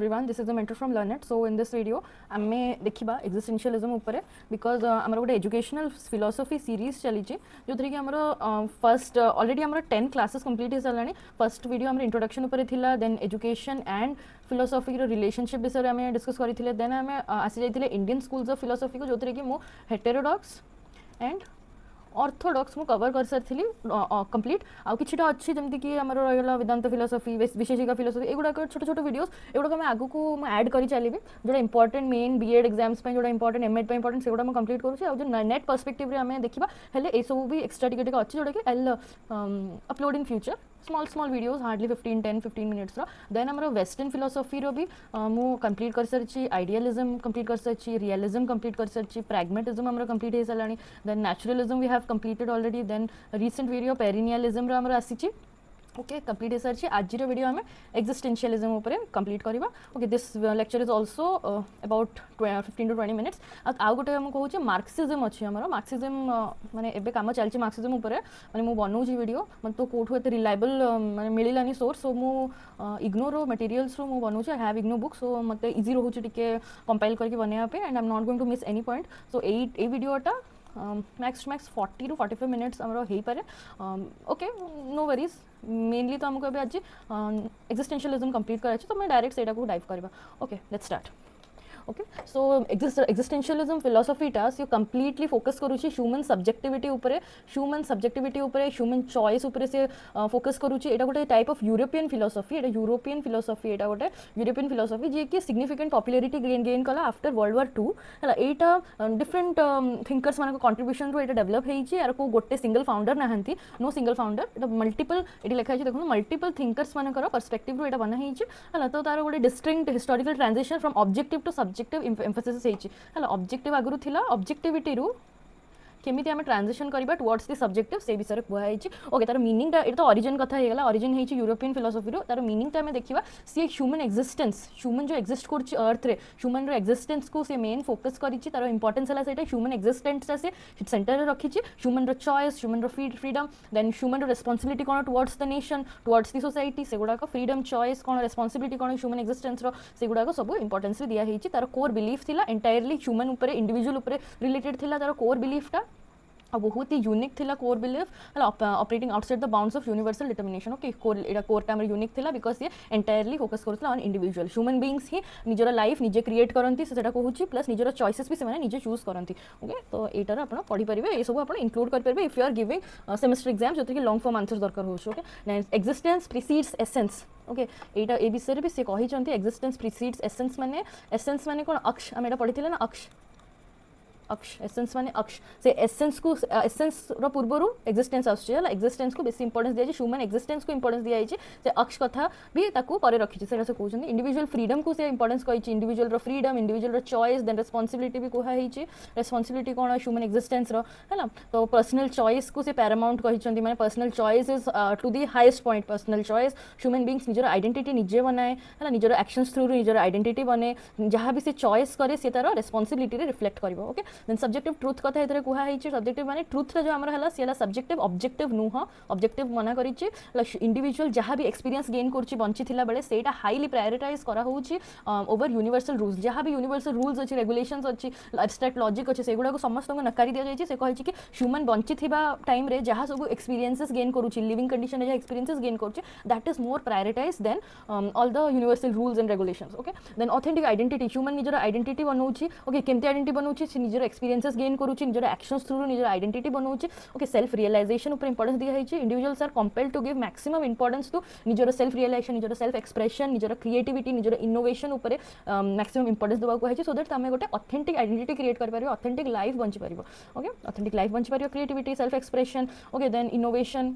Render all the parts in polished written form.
Everyone, this is the mentor from LearnIt. So in this video आमे देखिबा existentialism उपरे because आमर गोटे एजुकेशनल फिलोसफी सीरीज चली जो थी कि आमर फर्स्ट ऑलरेडी आमर 10 क्लासेस कंप्लीट हो सारा फर्स्ट वीडियो आमर इंट्रोडक्शन उपरे थिला then education and philosophy relationship विषय आम डिस्कस करते देन आम आसी जाइए इंडियन स्कूल्स ऑफ फिलोसफी को जो थी कि मु हेटेरोडॉक्स एंड ऑर्थोडॉक्स मु कवर कर सारी कंप्लीट आउ कि अच्छी जमी कि आम रहा वेदांत फिलोसफी विशेषिका फिलोसफी एगुड़ा छोट छोट वीडियोस एगुड़ा मैं आगू को ऐड कर चलिए जोड़ा इंपोर्टेंट मेन बीएड एग्जाम्स जो इंपोर्टेंट एमएड इंपोर्टेंट से मुझे कंप्लीट करूँ नेट पर्सपेक्टिव आम देखा हेल्ले ये सब भी एक्सट्रा टिके अच्छी जोटा कि I upload in future small videos hardly 10-15 minutes then आम वेस्टर्न फिलोसफी भी मु कंप्लीट कर सारी आइडियलिज्म कंप्लीट कर सारी रियलिज्म कंप्लीट कर सारी प्रैग्मेटिज्म आम कंप्लीट हो सारा then naturalism we have completed already then recent video perennialism आम आसी ओके कंप्लीट हो सारी आज वीडियो आम एक्जिस्टेंशियलिज्म उपर कंप्लीट करवा okay this lecture is also about 15 to 20 minutes आउ गोटे मुझे कहूँ मार्क्सिज्म अच्छी आम मार्क्सिज्म माने एबे काम चलती मार्क्सिज्म उपर माने मु बनाऊँ वीडियो मतलब तो कौटू एत रिलायबल माने मिलानी सोर्स सो मु इग्नोर मटेरियल्स रू मु बनाऊँ आई हैव इग्नो बुक सो मत इजी रोचे टिके कंपाइल करके बनवाई and I am not going to miss any point so ए वीडियोटा मैक्स 40 to 45 मिनिट्स आमर हो पारे ओके नो वरीज मेनली तो आमको आज एक्जिस्टेंशियलिज्म कंप्लीट कराई तो मैं डायरेक्ट से डाइव करवा okay let's start okay so existentialism फिलोसफीटा सी कम्प्लीटली फोकस करुच्ची ह्यूमन सब्जेक्टिविटी ह्यूमन चॉइस उपर से फोकस करुच्ची एटा गोटे टाइप ऑफ यूरोपियन फिलोसफी एटा गोटे यूरोपियन फिलोसफी जी कि सिग्निफिकेंट पॉपुलैरिटी गेन कला आफ्टर वर्ल्ड वार 2 है एटा डिफरेंट थिंकर्स मान कंट्रीब्यूशन रू डेवलप होती को गोटे सिंगल फाउंडर नहांती नो सिंगल फाउंडर एटा मल्टीपल ये लिखा है देखो मल्टीपल थिंकर्स मानकर पर्सपेक्टिव रू एटा बना है तो तार गोटे distinct historical transition from objective to subjective emphasis है ऑब्जेक्टिव आगुरी थिला ऑब्जेक्टिविटी रू केमी आम ट्रांजिशन करवा टुवर्ड्स दी सब्जेक्टिव से विषय कहई ओके तार मीनिंग ये तो ऑरिजिन कथा होगा ऑरिजिन है यूरोपियन फिलोसफी तार मीनिंग आम देखा सी ह्यूमन एक्जिस्टेंस ह्यूमन जो एक्जिस्ट कर अर्थ रे ह्यूमन एक्जिस्टेंस को सी मेन फोकस कर तार इंपोर्टेंस है ह्यूमन एक्जिस्टेंस से सेंटर रखी human choice human freedom then human responsibility कौन towards the nation towards the society से गुड़ाक फ्रीडम चॉइस कौन रेस्पॉन्सिबिलिटी कौन ह्यूमन एक्जिस्टेंस से गुड़ाक सब इंपोर्टेंस भी दिखाई तार कोर बिलीफ थिला एंटायरली ह्यूमन उपर इंडिविजुअल उपर रिलेटेड थिला तार कोर बिलीफटा बहुत ही यूनिक थिला core belief operating outside the bounds of universal determination okay core time unique थिला बिकॉज ये एंटायरली फोकस करूला ऑन इंडिविजुअल ह्यूमन बीइंग्स ही निजर लाइफ निजे क्रिएट करती से कहूँ प्लस निजर चॉइसेस भी से निजे चूज करती ओके तो यार आप पढ़ी पारे ये सब आप इंक्लूड करेंगे if you are giving semester exam जो कि लॉन्ग फॉर्म आंसर दरकार हो okay existence precedes essence okay यहाँ ये विषय भी सी कहते एक्जिस्टेंस प्रिसीड्स एसेंस माने कौन अक्ष आम पढ़ी ना अक्ष अक्ष एसेंस माने अक्ष से एसेंस को एसेंस पूर्वर एक्जिस्टेंस आसला एक्जिस्टेंस को बेसी इंपोर्टेंस दिया ह्यूमन एक्जिस्टेंस को इंपोर्टेंस दिया से अक्ष कथा भी पर रखी से कहते इंडिविजुअल फ्रीडम को से इंपोर्टेंस कही individual freedom individual choice then responsibility भी कहुई रेस्पॉन्सिबिलिटी कौन ह्यूमन एक्जिस्टेंस है तो पर्सनल चॉइस को से पैरामाउंट कही मैंने personal choice is to the highest point personal choice human beings निजर आइडेंटिटी निजे बनाए है निजर एक्शंस थ्रू निजर आइडेंटिटी बने जहाँ भी से चॉइस करे से तार रेस्पॉन्सिबिलिटी रिफ्लेक्ट कर ओके देन सब्जेक्टिव ट्रुथ कथा ये कहुई सब्जेक्टिव माने ट्रुथ जो आमर है सी सब्जेक्टिव ऑब्जेक्टिव नुह ऑब्जेक्टिव मना करी इंडिविजुअल जहाँ भी एक्सपीरियंस गेन कर बंची बेले से हाईली प्रायोरिटाइज करा ओवर यूनिवर्सल रूल्स जहाँ भी यूनिवर्सल रूल्स अच्छी रेगुलेशंस अच्छी एब्स्ट्रैक्ट लॉजिक अच्छे से गुड़ा समस्त नकारी दि जाए से कही कि ह्यूमन बंची टाइम रे जहाँ सब एक्सपीरियंसेस गेन करुच्ची लिविंग कंडीशन जहाँ एक्सपीरियंसेस गेन करुच्ची that is more prioritise than all the universal rules and regulations okay then authentic identity human निजर आइडेंटिटी बनाऊँगी ओके केमती आइडेंटिटी बनाऊँगी निजर एक्सपीरियंसेस गेन करुच्ची निजर एक्शंस थ्रू निजर आइडेंटिटी बनाऊँगी ओके सेल्फ रियलाइजेशन उपर इंपोर्टेंस दिखाई individuals are compelled to give maximum importance to निजर सेल्फ रियलाइजेशन निजर सेल्फ एक्सप्रेशन निजर क्रिएटिविटी निजर इनोवेशन उपर मैक्सिमम इंपोर्टेंस देवा कही सो दैट आम गोटे ऑथेंटिक आइडेंटिटी क्रिएट कर ऑथेंटिक लाइफ बंची पार ओके ऑथेंटिक लाइफ बंची पार creativity self expression okay then innovation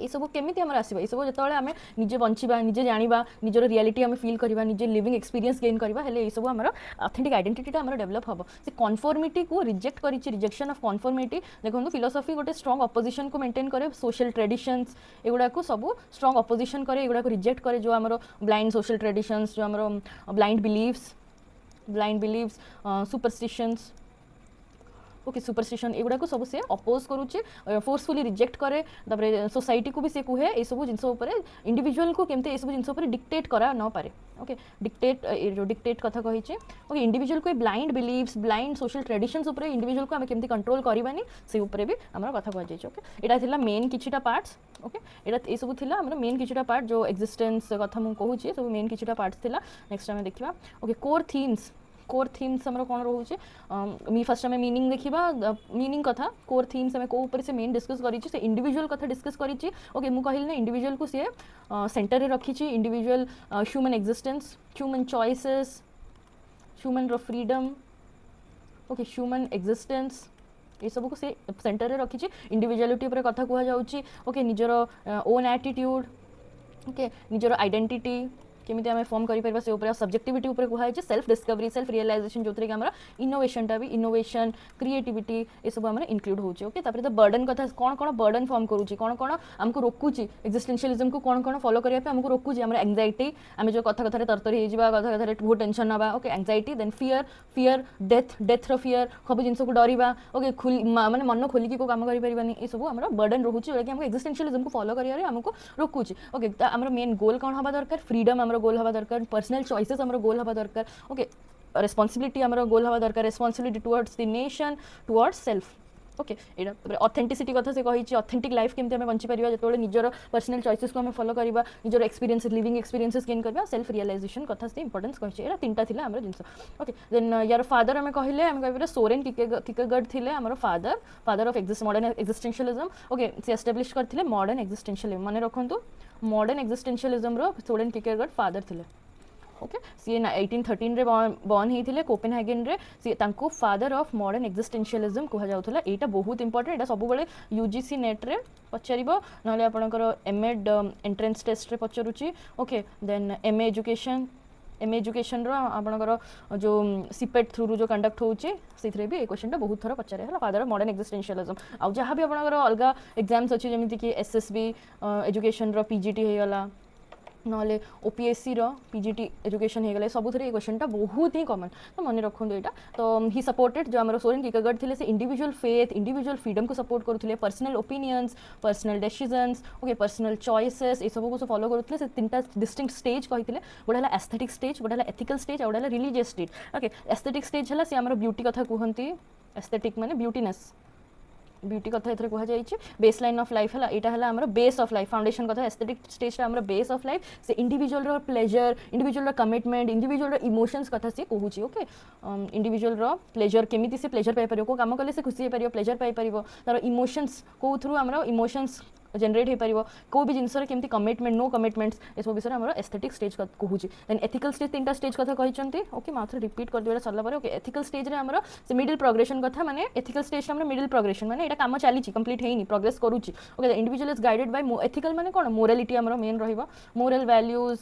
ये सब केमी आम आसो ये सब जो आम निजे बंचा निजे जाना निजर रियलिटी आम फिल करवा निजे लिविंग एक्सपीरियंस गेन करवा ये सब आम ऑथेंटिक आइडेंटिटी आम डेवलप हम से कन्फर्मिटी को रिजेक्ट कर रिजेक्शन ऑफ कन्फर्मिटी देखो फिलोसफी गोटे स्ट्रॉन्ग अपोजिशन को मेंटेन करे सोशल ट्रेडिशंस एगुड़ा को सब स्ट्रॉन्ग अपोजिशन करे एगुड़ा को रिजेक्ट करे जो आम ब्लाइंड सोशल ट्रेडिशंस जो आम blind beliefs superstitions okay superstition एगुड़ा को सब से अपोज करुचे फोर्सफुली रिजेक्ट करे तापर सोसाइटी को भी से कहे ये सब जिनस इंडिविजुअल को केमते ये सब जिनस डिक्टेट करा न पारे ओके डिक्टेट जो डिक्टेट कथा कही ओके इंडिविजुअल को blind beliefs blind social traditions उपर इंडिविजुअल को आम केमती कंट्रोल करवानी से उपरे भी आम कथा कह ओके यहाँ थिला मेन किछिटा पार्ट्स ओके यहाँ ये सब थिला हमर मेन किछिटा पार्ट जो एक्जिस्टेंस कथा मु कहूची सब मेन किछिटा पार्ट्स थिला नेक्स्ट आम देखिबा ओके कोर थीम्स हमर कोन रहउचे मी फर्स्ट आम मीनिंग देखिबा मीनिंग कथा कोर थीम्स आम को ऊपर से मेन डिस्कस करिछि से इंडिविजुअल कथा डिस्कस करिछि ओके मु कहिल ना इंडिविजुअल को से सेंटर रे रखिछि individual human existence human choices human freedom okay human existence ये सब को से सेंटर रे रखिछि इंडिविजुअलिटी ऊपर कथा कुहा जाउछि ओके निजर ओन एटीट्यूड ओके निजर आइडेंटिटी केमिति आम फॉर्म करिपर से ऊपर सब्जेक्टिविटी ऊपर कुहाई सेल्फ डिस्कवरी सेल्फ रियलाइजेशन जो कि आमर इनोवेशनटा भी इनोवेशन क्रिएटिविटी ये सब आम इनक्लूड होचे ओके तापर तो बर्डन कथा कौन कौन बर्डन फॉर्म करूची कौन कौन आमको रोकुची एक्जिस्टेंशियलिज्म को कौन कौन फॉलो करिया पे आमको रोकुची आम एंग्जाइटी आम जो कथा कथा तरतरी हो कथा कथा बहुत टेंशन नवा okay anxiety then fear death fear सब जिन को डरवा ओके माने मन खोलिकी को काम करें ये सब आम बर्डन रोचे जोटा कि एक्जिस्टेंशियलिज्म को फॉलो करिया आमको रोकुची ओके आम मेन गोल कौन हवा दरकार फ्रीडम आम गोल हवा दरकार पर्सनल चॉइसेस आम गोल हवा दरकार ओके रेस्पॉन्सिबिलिटी आम गोल हवा दरकार responsibility towards the nation towards self okay यहाँ ऑथेंटिसिटी कथा से कही ऑथेंटिक लाइफ केमती आम बंची पार जो निजर पर्सनल चॉइसेस को आम फॉलो करवा निजर एक्सपीरियंस लिविंग एक्सपीरियंसेस गेन करवा सेल्फ रियलाइजेशन कथा से इंपोर्टेंस कही यहाँ तीन था आम जिन ओके देन यार फादर आम कहले आम कह सोरेन किकेगार्ड थे आम father of modern existentialism okay से एस्टाब्लिश करते मॉडर्न एक्जिस्टेंशियलिज्म मन रखु मॉडर्न एक्जिस्टेंशियलिज्म सोरेन किकेगार्ड फादर थे ओके सी 1813 रे बॉर्न होते कोपेनहेगन रे सी तांको फादर ऑफ मॉडर्न एक्जिस्टेंशियलिज्म कहा जाउथला एटा बहुत इंपोर्टेंट एटा सब बेले यूजीसी नेट रे पचारिबो नले आपनकर एमएड एंट्रेंस टेस्ट रे पचरुची ओके देन एमए एजुकेशन रो आपनकर जो सीपेट थ्रू जो कंडक्ट होउची सेथरे भी ए क्वेश्चन बहुत थोड़ा पचारे हला फादर ऑफ मॉडर्न एक्जिस्टेंशियलिज्म आ जहाँ भी आपनकर अलगा एग्जाम्स अच्छी जमी कि एसएसबी एजुकेशन रो पीजीटी हो गला ना ओपीएससी पीजीटी एजुकेशन हो गले सब थे क्वेश्चनटा बहुत ही कॉमन तो मन रखु यहाँ तो ही सपोर्टेड जो आम सोरेन किकेगार्ड थे इंडिविजुअल फेथ इंडिविजुअल फ्रीडम को सपोर्ट करुले personal opinions personal decisions okay personal choices ये सब को फॉलो करुले से तीन डिस्टिंक्ट स्टेज कहते गोटे है एस्थेटिक स्टेज गोटे है एथिकल स्टेज और गोटे है religious stage okay aesthetic stage है सी आम ब्यूटी कथा कहते एस्थेटिक माने ब्यूटीनेस ब्यूटी कथा एथरे कहा जाइए बेस लाइन ऑफ लाइफ है यहाँ है आम बेस ऑफ लाइफ फाउंडेशन कथा एस्थेटिक स्टेज आम बेस ऑफ लाइफ से individual pleasure individual commitment individual emotions कथा सी कहूँ ओके इंडिविजुअल प्लेजर केमी से प्लेजर पाइपर को कम कले से खुशी हो प्लेजर पाइपर तार इमोशंस को थ्रू आम इमोशंस जनरेट हो पार को भी जिनस केमती कमिटमेंट नो कमिटमेंट्स ये सब विषय आम एस्थेटिक स्टेज कहूँ देन एथिकल स्टेज तीन स्टेज कथा कहते ओके मैं रिपीट कर दिया सरला ओके एथिकल स्टेज रे आमर से मिडिल प्रोग्रेशन कथा माने एथिकल स्टेज आम मिडिल प्रोग्रेशन माने एटा काम चली कंप्लीट है प्रोग्रेस करुच्ची okay individual is guided by ethical माने कौन मोरालिटी आमर मेन रहिबा moral values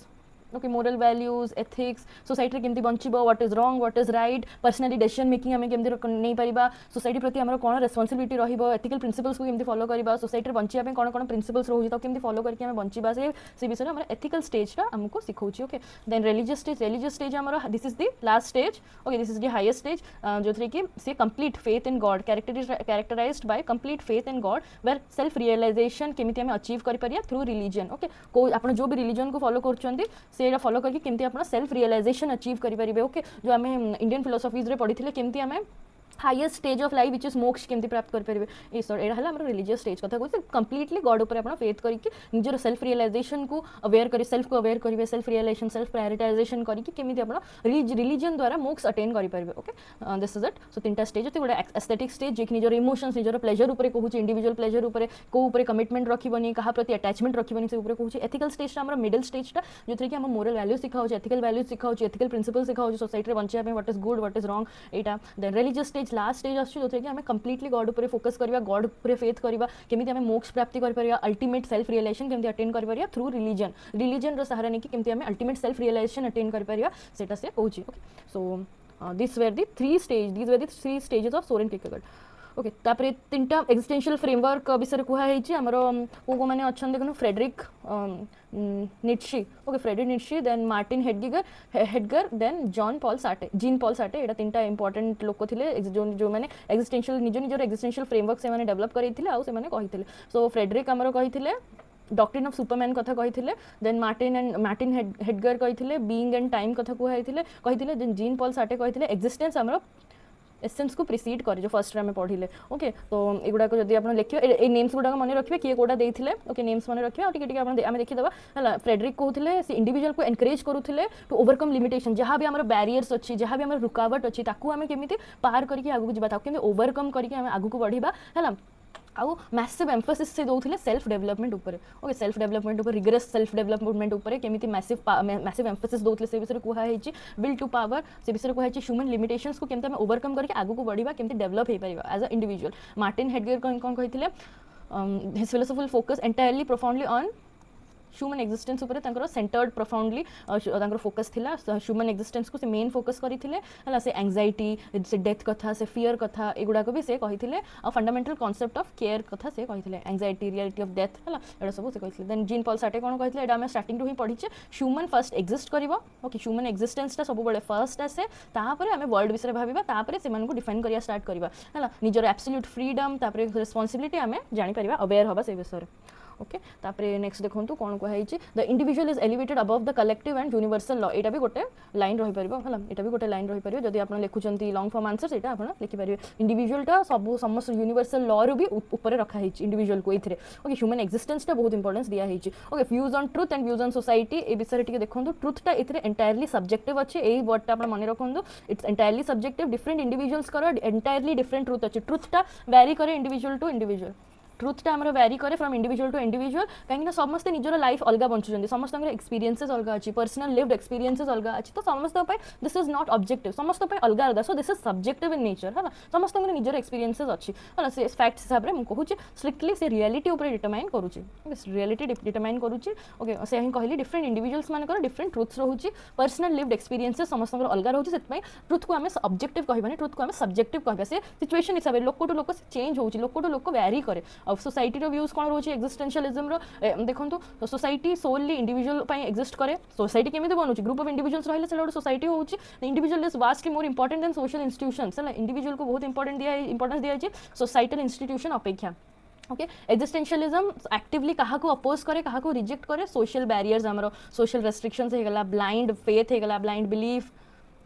okay moral values ethics society केमती बंचबो what is wrong what is right personally decision making आम केमती नहीं पारिबा सोसाइटी प्रति आमर कौन रेस्पॉन्सिबिलिटी रहिबो एथिकल प्रिंसिपल्स को केमती फॉलो करबा सोसाइटी बंचिया पे कौन कौन प्रिंसिपल्स रहुची तो केमती फॉलो करके आम बंचिबा से विषय आम एथिकल स्टेजटा आमको सिखाउची ओके देन रिलीजियस स्टेज आमर this is the last stage okay this is the highest stage जो थे कि से complete faith in God characterised by complete faith in God where self realisation केमती आम अचीव कर पारिया थ्रू रिलीजन ओके को आपण जो भी रिलीजन को फॉलो करछंती से फॉलो करके केमती आप सेल्फ रियलाइजेशन अचीव करेंगे ओके जो आम इंडियन फिलोसफीज पढ़ी केमती आम highest stage of life which is मोक्ष केमती प्राप्त करेंगे ये सर यहाँ है रिलीजियस स्टेज कथा कहते कंप्लीटली गॉड उपर आप फेथ करके निजर सेल्फ रियलाइजेशन को अवेयर कर सेल्फ को अवेयर करेंगे सेल्फ रियलाइजेशन सेल्फ प्रायोरिटाइजेशन करके केमती आप रिलीजन द्वारा मोक्ष अटेन करेंगे okay this is it so तीन स्टेज होती गोटे एस्थेटिक स्टेज जे निजर इमोशंस निजर प्लेजर उपर कहूँ इंडिविजुअल प्लेजर उपर को कमिटमेंट रखनी क्या प्रति अटैचमेंट रखनी से कहूँ एथिकल स्टेज आम मिडिल स्टेजटा जो थे कि आम मोरल वैल्यू सिखाऊँ एथिकल वैल्यू सिखाऊँ एथिकल प्रिंसिपल सिखाऊँ सोसाइटी बंचा what is good what is wrong यहाँ then religious stage last stage आसो जो आम कंप्लीटली गॉड उपर फोकस करवा गॉड उपर फेथ करवा केमी आम मोक्ष प्राप्ति कर अल्टीमेट सेल्फ रियलाइजेशन केमती अटेन कर थ्रू रिलीजन सहारा नहीं केमती आम अल्टीमेट सेल्फ रियलाइजेशन अटेन कर से कहूँ okay so this were the three stages of Soren Kierkegaard okay तापर तीनटा एक्जिस्टेंशियल फ्रेमवर्क विषय कहुई आमर को मैंने अच्छा देखो Friedrich Nietzsche okay Friedrich Nietzsche then Martin Heidegger then Jean Paul Sartre ये तीनटा इंपोर्टेंट लोक थे जो मैंने एक्जिस्टेंशियल निज निजर एक्जिस्टेंशियल फ्रेमवर्क से डेवलप करते आउ से कही सो फ्रेडरिक आमर कही डॉक्ट्रिन ऑफ सुपरमैन कथा कही देन मार्टिन हेडगर कही बीइंग एंड टाइम कथा कही देन जीन पॉल साटे कही एक्जिस्टेंस आमर एसेंस को प्रिसीड करे जो फर्स्ट आम पढ़ले ओके तो एगुड़ाक जब आप लिखे ये नेम्स गुड़ाक मन रखिए किए कौटा देते ओके नेम्स मन रखिए आम देखीदा है फ्रेडरिक कहते से इंडिविजुअल को एनकरेज करुले टू ओवरकम लिमिटेशन जहाँ भी आम बैरियर्स अच्छी जहाँ भी आम रुकावट अच्छी आम केमी पार करके आगू जावा ओवरकम करके आगू बढ़ा है आउ मैसिव एम्फोसिस से दौले सेल्फ डेवलपमेंट ऊपर ओके सेल्फ डेवलपमेंट ऊपर रिगरस सेल्फ डेवलपमेंट ऊपर केमी मैसिव एम्फोसिस दौले से विषय कहुई विल टू पावर से विषय कहुई ह्यूमन लिमिटेशंस को केमती ओवरकम करके आगू बढ़ा केमती डेवलप हो पार as a individual Martin Hedger कौन कही his philosophical focus entirely profoundly on human existence उपर सेंटर्ड प्रोफाउंडली फोकस थिला ह्यूमन एक्जिस्टेंस को से मेन फोकस करते है से एंजाइटी से डेथ कथा से फियर कथा एगुड़ाक भी से कही फंडामेंटल कॉन्सेप्ट ऑफ केयर कथा से कही एंजाइटी रियलिटी ऑफ डेथ है ये सब से कही देन जीन पॉल साटे कौन कही आम स्टार्टिंग ही पढ़ीचे ह्यूमन फर्स्ट एक्जिस्ट कर ओके ह्यूमन एक्जिस्टेंसटा सब फर्स्ट आसे तापर आम वर्ल्ड विषय भाविबा से डिफाइन करिया स्टार्ट करवा है निजर एब्सोल्यूट फ्रीडम रेस्पॉन्सिबिलिटी आम जापर अवेयर हवा से विषय ओके तापर नेक्स्ट देखो कौन कहुई the individual is elevated above the collective and universal law यहाँ भी गोटे लाइन रही पार है यहाँ भी गोटे लाइन रही पार जब आप लिखुंट लॉन्ग फॉर्म आंसर से आप लिखिपारे इंडिविजुअलटा सब समस्त यूनिवर्सल लॉ रू भी ऊपर रखाई इंडिविजुअल को ये ओके ह्यूमन एक्जिस्टेंसटा बहुत इंपोर्टेंस दिखाई okay views on truth and views on society ए विषय टी देखो ट्रुथटा ये एंटायरली सब्जेक्टिव अच्छे यही वर्डटा आप मन रखु it's entirely subjective different individuals entirely different truth अच्छे ट्रुथटा वैरी करे इंडिविजुअल टू इंडिविजुअल ट्रुथटा आम वैरी करे फ्रॉम इंडिविजुअल टू इंडिविजुअल कहीं समस्ते निजर लाइफ अलग बंचुं समस्त एक्सपीरियंसेस अलग अच्छी पर्सनल लिव्ड एक्सपीरियंसेस अलग अच्छी तो समस्त दिस इज नॉट ऑब्जेक्टिव समस्त अलग अलग सो this is subjective in nature है समस्त निजर एक्सपीरियंसेस अच्छी है से फैक्ट्स हिसाब से मुझे स्ट्रिक्टली से रियलिटी उपर डिटरमाइन करुच्ची रियलिटी डिटरमाइन करुच्ची ओके से ही कहली डिफरेंट इंडिविजुअल्स मानकर डिफरेंट ट्रुथ्स रोचे पर्सनल लिव्ड एक्सपीरियंसेस समस्त अलग रोचे से ट्रुथ को आम ऑब्जेक्टिव कहबानी ट्रुथ को आम सब्जेक्टिव कहबा से सिचुएशन हिसाब से लोक टू लोक चेंज होची लोक टू लोक वैरी करे सोसाइटी व्यूज कौन रोचे एक्जिस्टेंशियलिज्म देखो सोसाइटी सोलली इंडिविजुअल एक्जिस्ट करे सोसाइटी केमी बनूची ग्रुप ऑफ इंडिविजुअल्स रहिले गोटे सोसाइटी होची individual is vastly more important than social institutions है इंडिविजुअल को बहुत इंपोर्टेंस दिया सोसाइटल इंस्टीट्यूशन अपेक्षा ओके एक्जिस्टेंशियलिज्म एक्टिवली क्या अपोज करे क्या रिजेक्ट करे सोशल बैरियर्स आमर सोशल रेस्ट्रिक्शंस होगला ब्लाइंड फेथ होगला ब्लाइंड बिलीफ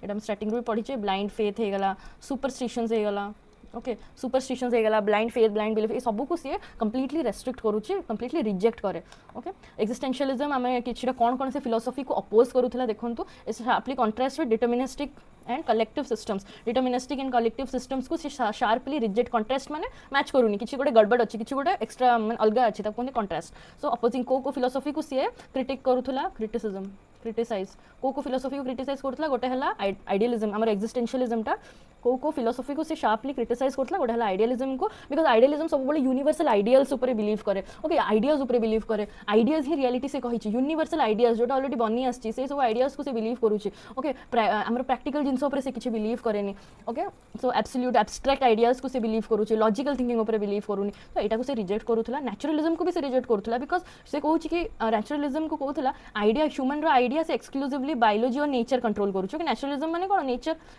ये स्टार्टिंग भी पढ़ीचे ब्लाइंड फेथ होगला सुपरस्टिशंस होगला ओके सुपरस्टिशंस होगला ब्लाइंड फेथ ब्लाइंड बिलीफ ये सब को सी कंप्लीटली रेस्ट्रिक्ट करुच्चे कंप्लीटली रिजेक्ट करे ओके एक्जिस्टेंशियलिज्म आम कि कौन कौन से फिलोसफी को अपोज करूला देखो sharply contrast with deterministic and collective systems deterministic and collective systems को शार्पली रिजेक्ट कॉन्ट्रास्ट माने मैच करूनी किसी गोटे गड़बड़ अच्छी किसी गोटे एक्सट्रा अलग अच्छी कहते कॉन्ट्रास्ट सो अपोजिंग को फिलोसफी को सी क्रिटिक करूला क्रिटिसिज्म क्रिटिसाइज को फिलोसफी को क्रिटिसाइज करूला गोटे है आइडियलिज्म आम एक्जिस्टेंशियलिज्मटा को फिलोसफी को से शार्पली क्रिटिसाइज करूला गोटे है आइडियलिज्म को बिकज आइडियलिज्म सब यूनिवर्सल आइडियल्स उपर बिलीव करे ओके आइडियाज उपर बिलीव करे आइडियाज ही रियलिटी से कही यूनिवर्सल आइडियाज जो ऑलरेडी बनी आसी सब आइडियाज को से बिलीव करुच्चे ओके आम प्रैक्टिकल जिनस उपर से किसी बिलीव करे okay so absolute abstract ideas को से बिलीव करुच्चे लॉजिकल थिंकिंग उपर बिलीव करूनी तो यहाँ से रिजेक्ट करूला नेचुरलिज्म को भी से रिजेक्ट करूला बिकज से कहूँ कि नेचुरलिज्म को कहूला आइडिया ह्यूमन आइडिया से एक्सक्लूसिवली बायोलॉजी और नेचर कंट्रोल करुच्चे कि नेचुरलिज्म माने कौन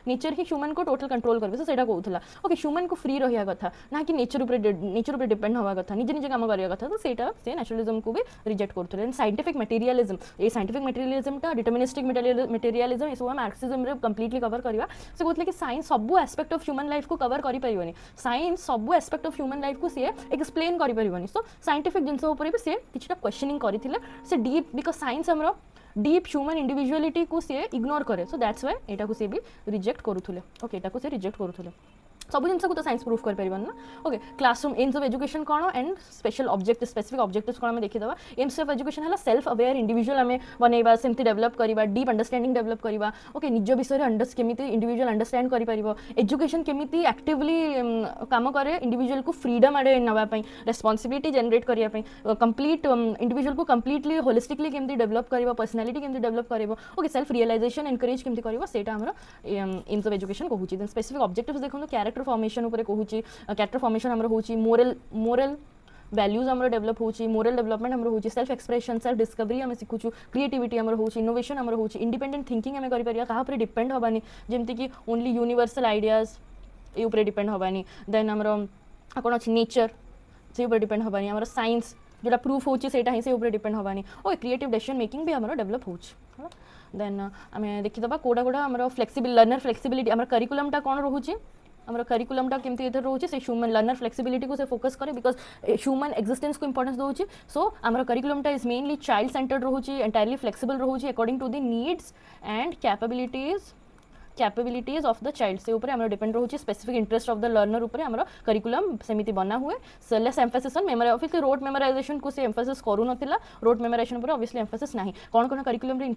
नेचर ही ह्यूमन को टोटल कंट्रोल करे तो सेटा कहूला ओके ह्यूमन को फ्री रहा कथा ना कि नेचर उपर डिपेंड हवा कथा निजे निजे काम करिया कथा तो सेटा से नेचुरलिज्म को भी रिजेक्ट करूला साइंटिफिक मटेरियलिज्म ये साइंटिफिक मटेरियलिज्मटा डिटर्मिनिस्टिक मटेरियलिज्म ये सब मार्क्सिज्म रे कंप्लीटली कवर करवा से कहते कि साइंस सब एस्पेक्ट ऑफ ह्यूमन लाइफ को कवर कर पारिबनी साइंस सब एस्पेक्ट ऑफ ह्यूमन लाइफ को सी एक्सप्लेन कर पारिबनी सो साइंटिफिक जिनस उपर भी सी किछटा क्वेश्चनिंग करथिले से डीप बिकॉज साइंस हमरो डीप ह्यूमन इंडिविजुअलिटी को सी इग्नोर करे सो दैट्स व्हाई एटा को सी भी रिजेक्ट करूथुले ओके एटा को सी रिजेक्ट करूथुले सब जिन को तो साइंस प्रूफ कर पारिबन ना okay classroom aims of education कौन and special objective specific objectives कौन देखीदवा एम्स ऑफ एजुकेशन है सेल्फ अवेयर इंडिविजुअल आम बनैबा सेमती डेवलप करवा डीप अंडरस्टैंडिंग डेवलप करवा ओके निज विषय केमी इंडिविजुअल अंडरस्टैंड कर एजुकेशन केमी एक्टिवली काम करे इंडिविजुअल को फ्रीडम आड़े नापी रेस्पॉन्सिबिलिटी जनरेट करने कंप्लीट इंडिविजुअल को कंप्लीटली होलिस्टिकली केमती डेवलप कर पर्सनालिटी केमती डेवलप कर ओके सेल्फ रियलाइजेशन एनकरेज केमती कर आम एम्स ऑफ एजुकेशन कहूँ स्पेसिफिक ऑब्जेक्टिव्स देखो कैरेक्टर कैरेक्टर फॉर्मेशन ऊपर कहूँ कैरेक्टर फॉर्मेशन हमर होची मोरल वैल्यूज हमर डेवलप होची मोरल डेवलपमेंट हमर होची सेल्फ एक्सप्रेशन सेल्फ डिस्कवरी हम सिखुछु क्रिएटिविटी हमर होची इनोवेशन हमर होची इंडिपेंडेंट थिंकिंग हम करि परिया कहा पर डिपेंड होबानी जेमति कि ओनली यूनिवर्सल आइडियाज ए ऊपर डिपेंड होबानी देन हमर कोन अछि नेचर से ऊपर डिपेंड होबानी हमर साइंस जोटा प्रूफ होची सेटा ही से ऊपर डिपेंड होबानी ओ क्रिएटिव डिसीजन मेकिंग भी हमर डेवलप होची देन आमे देखि दबा कोडा कोडा हमर फ्लेक्सिबल लर्नर फ्लेक्सिबिलिटी हमर करिकुलम टा कोन रहूची हमारा करिकुलम टा केमती इधर रोचे से ह्यूमन लर्नर फ्लेक्सिबिलिटी को से फोकस करे बिकॉज ह्यूमन एक्जिस्टेंस को इंपोर्टेंस दोची सो हमारा करिकुलम टा इज मेनली चाइल्ड सेंटर्ड रोची एंटायरली फ्लेक्सिबल रोची according to the needs and capabilities of the child से ऊपर हमरा डिपेंड रोची specific interest of the learner ऊपर हमरा करिकुलम सेमिति बना हुए so less emphasis on memory obviously rote memorisation को से एम्फेसिस करू नथिला रोट मेमोराइजेशन ऊपर ऑब्वियसली एम्फेसिस नाही कोन करिकुलम रे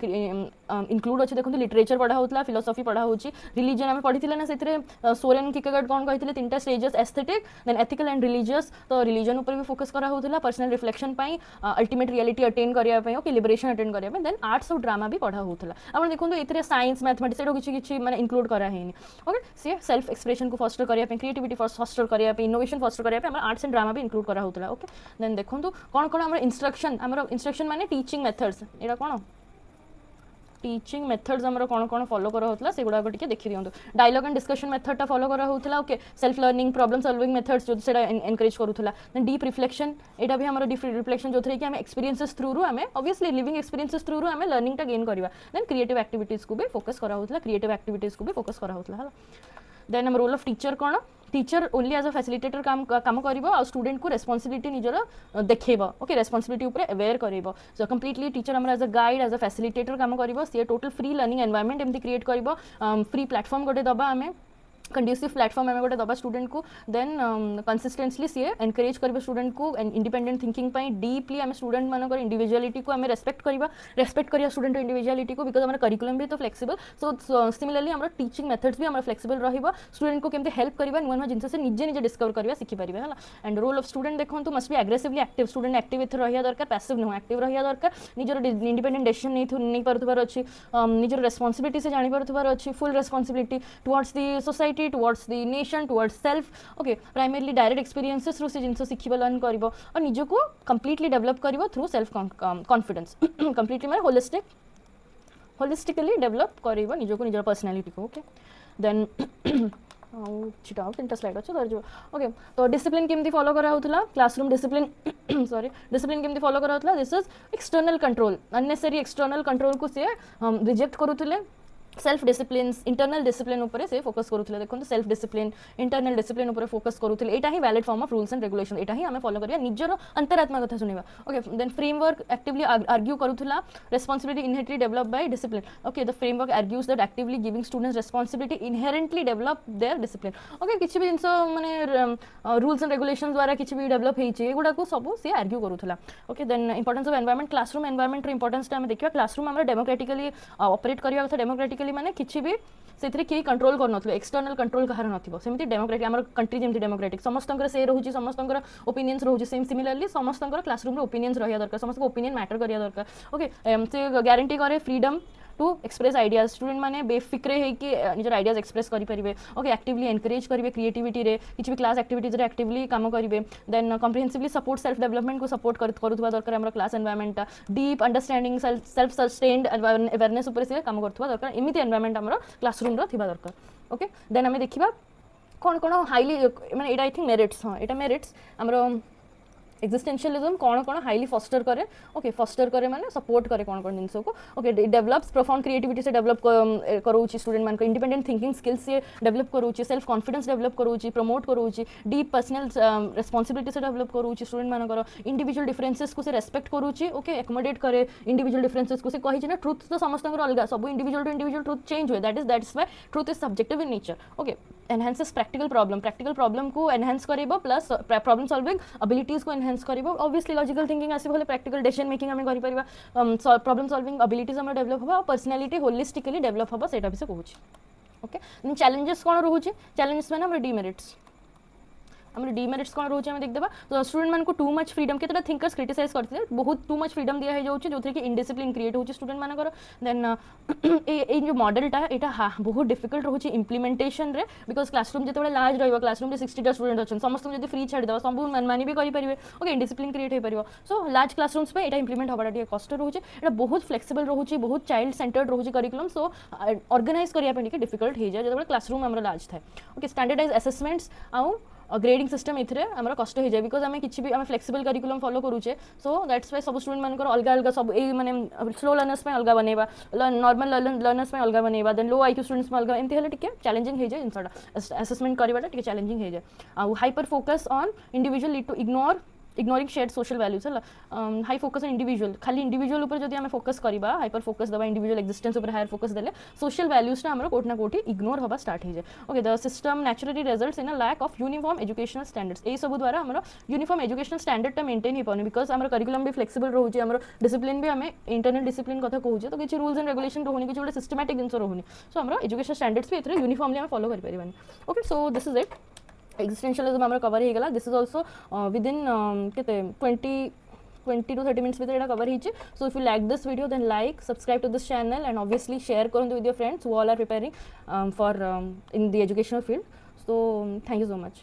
इंक्लूड अछि देखो लिटरेचर पढ़ा होतला फिलोसॉफी पढ़ा होची रिलीजन हम पढ़िथिले ना सेतरे सोरेन किकगार्ड कोन कहिथिले तीनटा stages aesthetic then ethical and religious तो रिलीजन ऊपर भी फोकस करा होतला पर्सनल रिफ्लेक्शन पई अल्टीमेट रियलिटी अटेन करिया पई ओके लिबरेशन अटेन करिया पई देन आर्ट्स और ड्रामा भी पढ़ा होतला आपण देखो एतरे साइंस मैथमेटिक्स एडो किछि माने इंक्लूड करा है ओके से सेल्फ एक्सप्रेशन को फॉस्टर करिया पे क्रिएटिविटी फॉस्टर करिया पे इनोवेशन फॉस्टर करिया पे आर्ट्स एंड ड्रामा भी इंक्लूड करा होतला ओके देन देखंतु कोन कोन हमर इंस्ट्रक्शन माने टीचिंग मेथड्स एटा कोन टीचिंग मेथड्स हमर कोन कोन फॉलो करा होतला से गुडा टिके देखि दियंतु डायलॉग एंड डिस्कशन मेथड टा फॉलो करा होतला okay self learning problem solving methods जो सेटा एनकरेज करूथला देन डीप रिफ्लेक्शन एटा भी हमर डीप रिफ्लेक्शन जो थरे कि हम एक्सपीरियंसेस थ्रू रु हमें ऑब्वियसली लिविंग एक्सपीरियंसेस थ्रू रु हमें लर्निंग टा गेन करबा देन क्रिएटिव एक्टिविटीज को भी फोकस करा होतला क्रिएटिव एक्टिविटीज को भी फोकस करा होतला हला देन हम रोल ऑफ टीचर कोन teacher only as a facilitator काम करिवो आ स्टूडेंट को रेस्पॉन्सिबिलिटी निजर देखेबो ओके रेस्पॉन्सिबिलिटी ऊपर अवेयर करिवो सो कंप्लीटली टीचर हमरा as a guide as a facilitator काम करिवो से टोटल फ्री लर्निंग एनवायरनमेंट एमती क्रिएट करिवो फ्री प्लेटफॉर्म गोटे दबा हमें कंड्यूसिव प्लेटफॉर्म हमें गोटे दबा स्टूडेंट को देन कंसिस्टेंटली सी एनकरेज करबे स्टूडेंट को इंडिपेंडेंट थिंकिंग पई डीपली हमें स्टूडेंट मानकर इंडिविजुअलिटी को हमें रेस्पेक्ट करिया स्टूडेंट इंडिविजुअलिटी को बिकॉज हमारा करिकुलम भी तो फ्लेक्सिबल सो सिमिलरली हमारा टीचिंग मेथड्स भी हमारा फ्लेक्सिबल रहिबा स्टूडेंट को केमते हेल्प करबा नुवा नुवा जिंस से निजे निजे डिस्कवर करबा सिखि परिबे हला एंड रोल ऑफ स्टूडेंट देखंतु must be aggressively active student active इथ रहिया दरकार पैसिव न एक्टिव रहिया दरकार निजर इंडिपेंडेंट डिसीजन नहीं परथबार अछि निजर रेस्पॉन्सिबिलिटी से जानि परथबार अछि full responsibility towards the society towards the nation towards self okay primarily direct experiences through से जिंस सिखिबा लर्न करिवो और निज को कंप्लीटली डेवलप करिवो थ्रू सेल्फ कॉन्फिडेंस कंप्लीटली माने होलिस्टिकली डेवलप करिवो निज को निजर पर्सनालिटी को ओके देन छिटा तीनटा स्लाइड अच्छे धर ओके तो डिसिप्लिन केमती फॉलो करा होतला क्लासरूम डिसिप्लिन सॉरी डिसिप्लिन केमती फॉलो करा होतला this is external control unnecessary external control को से रिजेक्ट करूतले सेल्फ डिसिप्लिन इंटरनल डिसिप्लिन ऊपर से फोकस करूथले देखो सेल्फ डिसिप्लिन इंटरनल डिसिप्लिन ऊपर फोकस करूथले एटा ही valid form of rules and regulation एटा ही हमें फॉलो करिया निजर अंतरात्मा कथा सुनिबा okay then framework actively argue करूथला responsibility inherently develop by discipline okay the framework argues that actively giving students responsibility inherently develop their discipline okay किछि भी जिंस माने रूल्स एंड रेगुलेशंस द्वारा किछि भी डेवलप हेछि एगुडा को सब से आर्ग्यू करूथला okay then importance of environment classroom environment रो इंपोर्टेंस टा हम देखिया क्लासरूम हमरा डेमोक्रेटिकली ऑपरेट करिया कथा डेमोक्रेटिकली माने किछि भी सेथरे के कंट्रोल कर नथलो एक्सटर्नल कंट्रोल कहार नथिबो सेमिति डेमोक्रेटिक हमर कंट्री जेमिति डेमोक्रेटिक समस्तंकर से रहउची समस्तंकर ओपिनियंस रहउची सेम सिमिलरली समस्तंकर क्लासरूम रो ओपिनियंस रहिया दरकार समस्त को ओपिनियन मैटर करिया दरकार ओके से गारंटी करे freedom to express ideas student माने बेफिक्रे है कि निजर आइडियाज एक्सप्रेस करि परिबे ओके एक्टिवली एनकरेज करिवे क्रिएटिविटी रे किछि भी क्लास एक्टिविटीज रे एक्टिवली काम करिवे then comprehensively support self development को सपोर्ट करूथबा दरकार हमरा class environment deep understanding self sustained awareness ऊपर से काम करूथबा दरकार एमिति एनवायरनमेंट हमरा क्लासरूम रो थिबा दरकार ओके देन हमें देखिबा कोन कोन हाईली माने एटा आई थिंक मेरिट्स हां एटा मेरिट्स हमरा एक्जिस्टेंशियलिज्म कौन कौन हाईली फॉस्टर करे ओके फॉस्टर करे माने सपोर्ट करे कौन कौन जिनसो को ओके डेवलप्स प्रोफाउंड क्रिएटिविटी से डेवलप करूची स्टूडेंट मान को इंडिपेंडेंट थिंकिंग स्किल्स से डेवलप करूची सेल्फ कॉन्फिडेंस डेवलप करूची प्रमोट करूची डीप पर्सनल रेस्पॉन्सिबिलिटी से डेवलप करूची स्टूडेंट मान को इंडिविजुअल डिफरेंसेस को से रेस्पेक्ट करूची ओके एकोमोडेट करे इंडिविजुअल डिफरेंसेस को से कहि जे ना ट्रुथ तो समस्त अलग सब individual to individual truth change हुए that is why truth is subjective in nature okay enhances practical problem को एनहांस करिबो प्लस प्रॉब्लम सॉल्विंग एबिलिटीज को एनहांस करिबो ऑब्वियसली लॉजिकल थिंकिंग आसी भले प्रैक्टिकल डिसीजन मेकिंग हमें करि परिबा प्रॉब्लम सॉल्विंग एबिलिटीज हम डेवलप होबा पर्सनालिटी होलिस्टिकली डेवलप होबा सेटा भी से कहूची ओके चैलेंजेस कोन रहूची चैलेंजेस माने हमर डीमेरिट्स आम डिमेरिट्स कौन रोचे आम देखा तो स्टूडेंट मानक टू मच फ्रीडम के थिंकर्स क्रिटिसाइज करते बहुत टू मच फ्रीडम दिया जाऊँगी जो कि इनडिसिप्लिन क्रिएट होची स्टूडेंट मानकर देन ये जो मॉडलटा यहाँ बहुत डिफिकल्ट रोचे इम्प्लीमेंटेशन रे बिकज क्लासरूम जो लार्ज रहा क्लासरूम में 60टा स्टूडेंट अच्छे समस्त जो फ्री छाड़ीद सब मनमानी भी करेंगे ओके इनडिसिप्लिन क्रिएट हो पार सो लार्ज क्लासरूम्स में यहाँ इम्प्लीमेंट हवाटा कष्ट रोचे यहाँ बहुत फ्लेक्सिबल रोचे बहुत चाइल्ड सेंटर्ड रोचे करिकुलम सो ऑर्गेनाइज करने डिफिकल्ट हो जाए जो क्लासरूम आम लार्ज थाए ओके स्टैंडर्डाइज असेसमेंट्स आउ ग्रेडिंग सिस्टम इथे आम कष्ट हो जाए बिकज आम कि भी आम फ्लेक्सिबल करिकुलम फॉलो करूचे सो दैट्स वाई सब स्टूडेंट मानकर अलग अलग सब ये मैंने स्लो लर्नर्स में अलग बनवा नॉर्मल लर्नर्स में अलग बनवा देन लो आईक्यू स्टूडेंट्स में अलग एमती टे चैलेंजिंग हो जाए जिनसा असेसमेंट कराटा टे चैलेंजिंग हो जाए आउ hyper focus on individual lead to ignoring share social values है हाई फोकस ऑन इंडिविजुअल खाली इंडिविजुअल ऊपर जब आम फोकस करवा हाइपर फोकस दबा इंडिविजुअल एक्जिस्टेंस ऊपर हायर फोकस देले सोशल वैल्यूज आम कोट ना कोठी इग्नोर हवा स्टार्ट हो जाए okay the system naturally results in a lack of uniform educational standards यही सब द्वारा आम यूनिफॉर्म एजुकेशनल स्टैंडर्ड मेंटेन हो पाने बिकज आम करिकुलम भी फ्लेक्सिबल रोचे आम डिसिप्लिन भी आम इंटरनल डिसिप्लिन कथा कहूचे तो किसी रूल्स एंड रेगुलेशन रोनी किसी गोटे सिस्टमैटिक जिन रोनी सो आम एजुकेशन स्टैंडर्ड्स भी ये यूनिफॉर्मली आम फॉलो करें okay so this is it existentialism आम कवर हो गला दिस इज ऑल्सो विदिन के 20 to 30 minutes भितर कवर होती so if you like this video then like subscribe to this channel and obviously share करूँ with your friends who all are preparing for in the educational field so thank you so much.